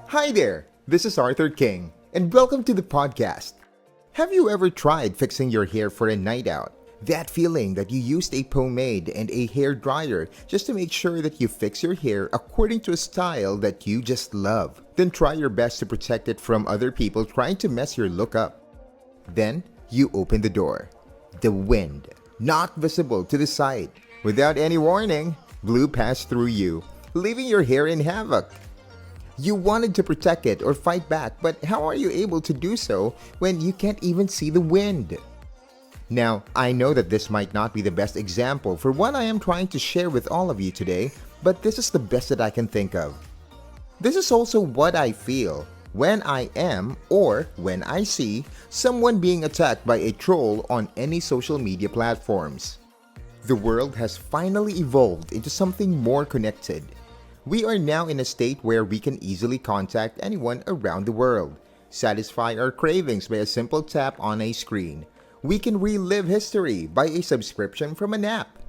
Hi there, this is Arthur King, and welcome to the podcast. Have you ever tried fixing your hair for a night out? That feeling that you used a pomade and a hair dryer just to make sure that you fix your hair according to a style that you just love. Then try your best to protect it from other people trying to mess your look up. Then you open the door. The wind, not visible to the side. Without any warning, blew past through you, leaving your hair in havoc. You wanted to protect it or fight back, but how are you able to do so when you can't even see the wind? Now, I know that this might not be the best example for what I am trying to share with all of you today, but this is the best that I can think of. This is also what I feel when I am or when I see someone being attacked by a troll on any social media platforms. The world has finally evolved into something more connected. We are now in a state where we can easily contact anyone around the world, satisfy our cravings by a simple tap on a screen. We can relive history by a subscription from an app.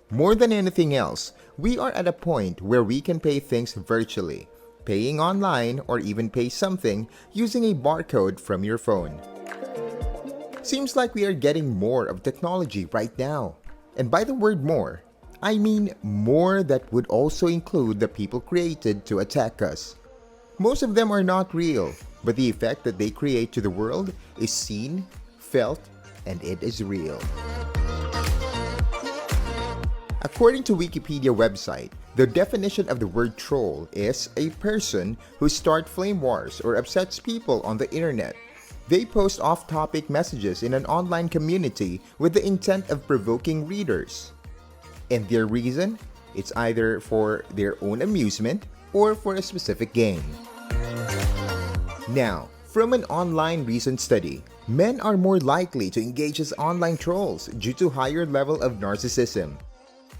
More than anything else, we are at a point where we can pay things virtually, paying online or even pay something using a barcode from your phone. Seems like we are getting more of technology right now. And by the word more, I mean more that would also include the people created to attack us. Most of them are not real, but the effect that they create to the world is seen, felt, and it is real. According to Wikipedia website, the definition of the word troll is a person who starts flame wars or upsets people on the internet. They post off-topic messages in an online community with the intent of provoking readers. And their reason? It's either for their own amusement or for a specific gain. Now, from an online recent study, men are more likely to engage as online trolls due to higher level of narcissism.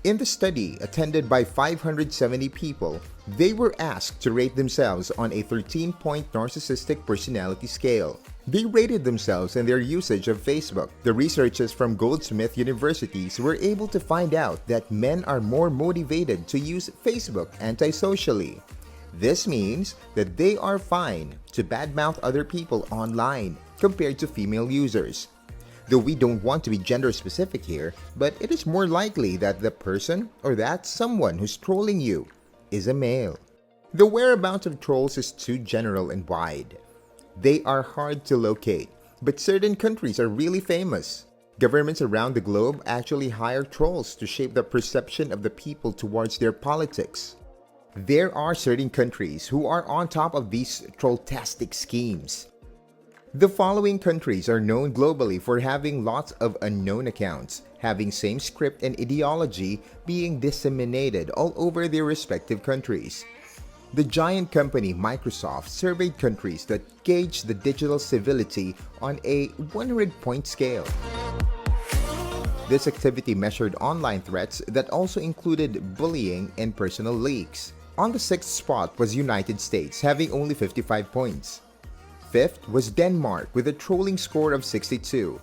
In the study, attended by 570 people, they were asked to rate themselves on a 13-point narcissistic personality scale. They rated themselves and their usage of Facebook. The researchers from Goldsmith Universities were able to find out that men are more motivated to use Facebook antisocially. This means that they are fine to badmouth other people online compared to female users. Though we don't want to be gender specific here, but it is more likely that the person or that someone who's trolling you is a male. The whereabouts of trolls is too general and wide. They are hard to locate, but certain countries are really famous. Governments around the globe actually hire trolls to shape the perception of the people towards their politics. There are certain countries who are on top of these trolltastic schemes. The following countries are known globally for having lots of unknown accounts, having same script and ideology being disseminated all over their respective countries. The giant company Microsoft surveyed countries that gauge the digital civility on a 100-point scale. This activity measured online threats that also included bullying and personal leaks. On the 6th spot was United States, having only 55 points. 5th was Denmark with a trolling score of 62.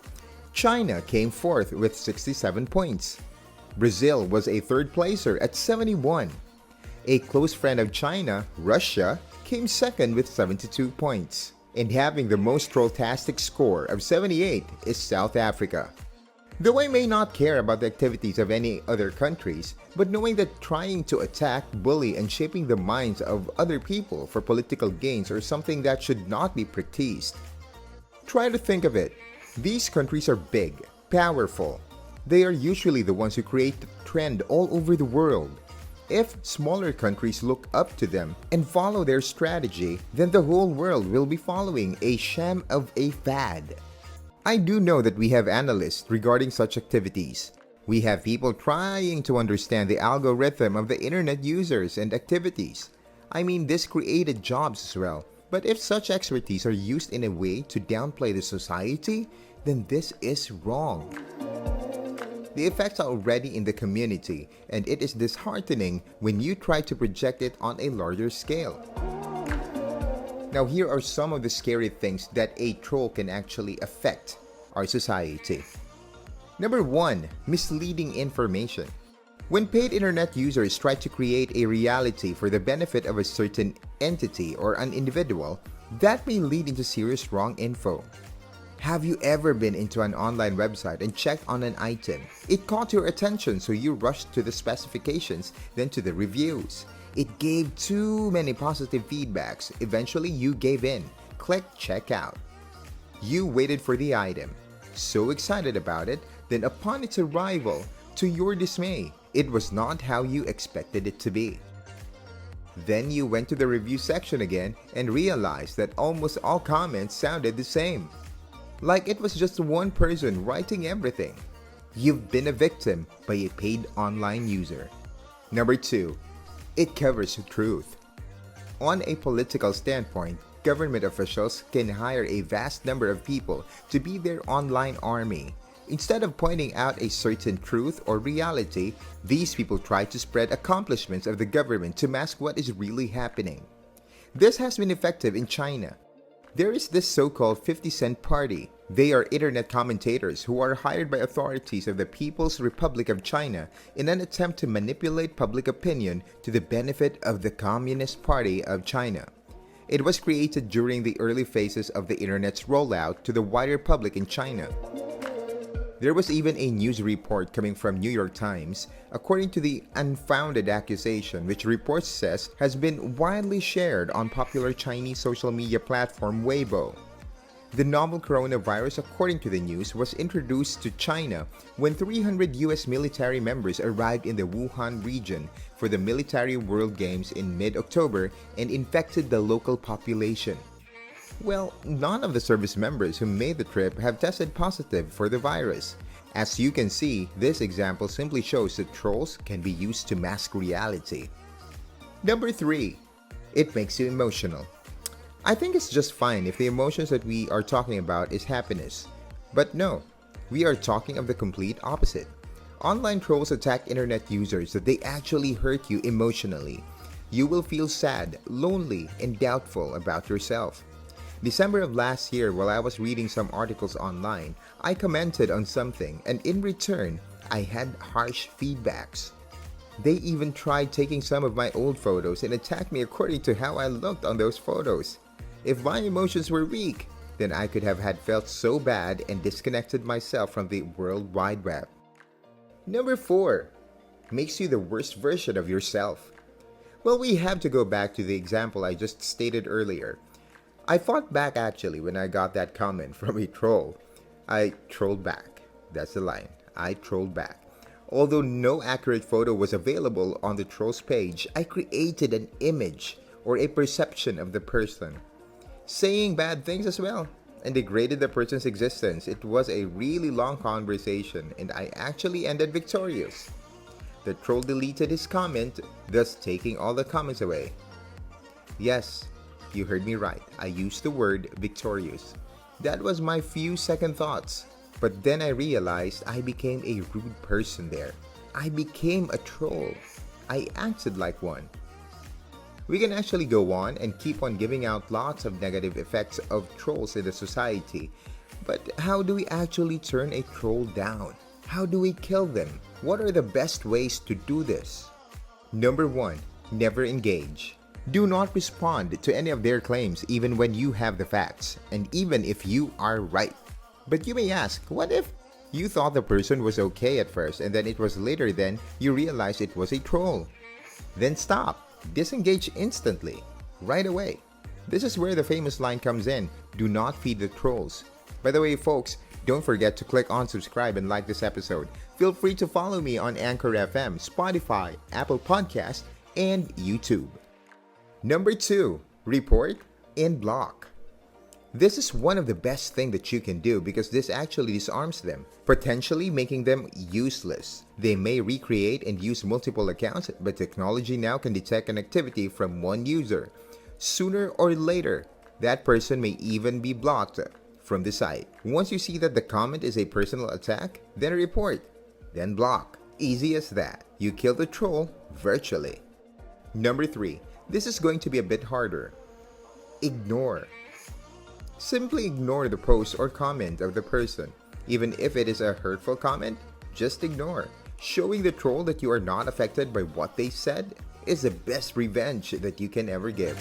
China came 4th with 67 points. Brazil was a 3rd placer at 71. A close friend of China, Russia, came 2nd with 72 points. And having the most trolltastic score of 78 is South Africa. Though I may not care about the activities of any other countries, but knowing that trying to attack, bully, and shaping the minds of other people for political gains are something that should not be practiced. Try to think of it. These countries are big, powerful. They are usually the ones who create the trend all over the world. If smaller countries look up to them and follow their strategy, then the whole world will be following a sham of a fad. I do know that we have analysts regarding such activities. We have people trying to understand the algorithm of the internet users and activities. I mean, this created jobs as well. But if such expertise are used in a way to downplay the society, then this is wrong. The effects are already in the community, and it is disheartening when you try to project it on a larger scale. Now, here are some of the scary things that a troll can actually affect our society. Number 1. Misleading information. When paid internet users try to create a reality for the benefit of a certain entity or an individual, that may lead into serious wrong info. Have you ever been into an online website and checked on an item? It caught your attention, so you rushed to the specifications, then to the reviews. It gave too many positive feedbacks. Eventually, you gave in. Click checkout. You waited for the item, so excited about it, then upon its arrival, to your dismay, it was not how you expected it to be. Then you went to the review section again and realized that almost all comments sounded the same. Like it was just one person writing everything. You've been a victim by a paid online user. Number 2. It covers the truth. On a political standpoint, government officials can hire a vast number of people to be their online army. Instead of pointing out a certain truth or reality, these people try to spread accomplishments of the government to mask what is really happening. This has been effective in China. There is this so-called 50 Cent Party. They are internet commentators who are hired by authorities of the People's Republic of China in an attempt to manipulate public opinion to the benefit of the Communist Party of China. It was created during the early phases of the internet's rollout to the wider public in China. There was even a news report coming from New York Times, according to the unfounded accusation which report says has been widely shared on popular Chinese social media platform Weibo. The novel coronavirus, according to the news, was introduced to China when 300 US military members arrived in the Wuhan region for the Military World Games in mid-October and infected the local population. Well, none of the service members who made the trip have tested positive for the virus. As you can see, this example simply shows that trolls can be used to mask reality. Number 3. It makes you emotional. I think it's just fine if the emotions that we are talking about is happiness. But no, we are talking of the complete opposite. Online trolls attack internet users that they actually hurt you emotionally. You will feel sad, lonely, and doubtful about yourself. December of last year, while I was reading some articles online, I commented on something, and in return, I had harsh feedbacks. They even tried taking some of my old photos and attacked me according to how I looked on those photos. If my emotions were weak, then I could have had felt so bad and disconnected myself from the World Wide Web. Number 4. Makes you the worst version of yourself. Well, we have to go back to the example I just stated earlier. I fought back actually when I got that comment from a troll. I trolled back. That's the line. I trolled back. Although no accurate photo was available on the troll's page, I created an image or a perception of the person, saying bad things as well, and degraded the person's existence. It was a really long conversation, and I actually ended victorious. The troll deleted his comment, thus taking all the comments away. Yes, you heard me right. I used the word victorious. That was my few second thoughts. But then I realized I became a rude person there. I became a troll. I acted like one. We can actually go on and keep on giving out lots of negative effects of trolls in the society. But how do we actually turn a troll down? How do we kill them? What are the best ways to do this? Number 1. Never engage. Do not respond to any of their claims even when you have the facts, and even if you are right. But you may ask, what if you thought the person was okay at first and then it was later then you realized it was a troll? Then stop. Disengage instantly. Right away. This is where the famous line comes in, do not feed the trolls. By the way, folks, don't forget to click on subscribe and like this episode. Feel free to follow me on Anchor FM, Spotify, Apple Podcasts, and YouTube. Number 2. Report and block. This is one of the best things that you can do because this actually disarms them, potentially making them useless. They may recreate and use multiple accounts, but technology now can detect an activity from one user. Sooner or later, that person may even be blocked from the site. Once you see that the comment is a personal attack, then report, then block. Easy as that. You kill the troll virtually. Number 3. This is going to be a bit harder. Ignore. Simply ignore the post or comment of the person. Even if it is a hurtful comment, just ignore. Showing the troll that you are not affected by what they said is the best revenge that you can ever give.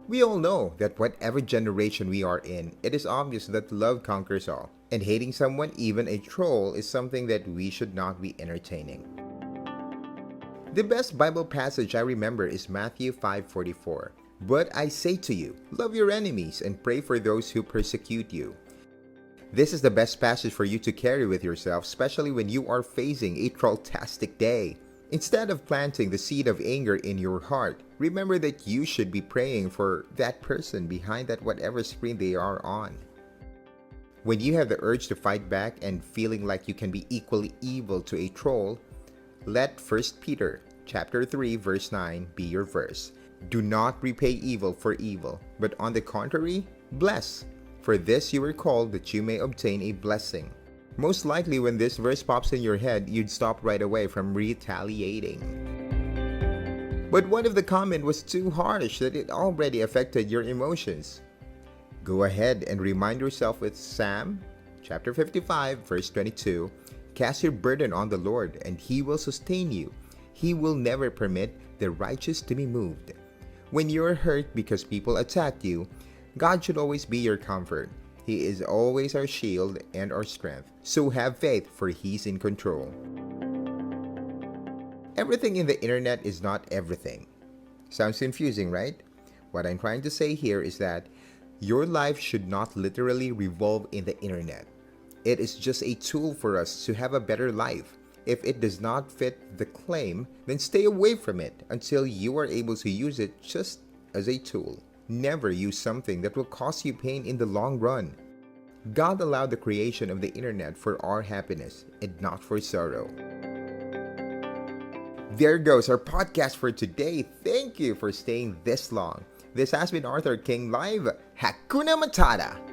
We all know that whatever generation we are in, it is obvious that love conquers all, and hating someone, even a troll, is something that we should not be entertaining. The best Bible passage I remember is Matthew 5:44. But I say to you, love your enemies and pray for those who persecute you. This is the best passage for you to carry with yourself, especially when you are facing a trolltastic day. Instead of planting the seed of anger in your heart, remember that you should be praying for that person behind that whatever screen they are on. When you have the urge to fight back and feeling like you can be equally evil to a troll, let 1 Peter chapter 3 verse 9 be your verse. Do not repay evil for evil, but on the contrary, bless. For this you were called that you may obtain a blessing. Most likely when this verse pops in your head, you'd stop right away from retaliating. But what if the comment was too harsh that it already affected your emotions? Go ahead and remind yourself with Psalm chapter 55 verse 22, cast your burden on the Lord and He will sustain you. He will never permit the righteous to be moved. When you're hurt because people attack you, God should always be your comfort. He is always our shield and our strength. So have faith, for He's in control. Everything in the internet is not everything. Sounds confusing, right? What I'm trying to say here is that your life should not literally revolve in the internet. It is just a tool for us to have a better life. If it does not fit the claim, then stay away from it until you are able to use it just as a tool. Never use something that will cause you pain in the long run. God allowed the creation of the internet for our happiness and not for sorrow. There goes our podcast for today. Thank you for staying this long. This has been Arthur King Live. Hakuna Matata!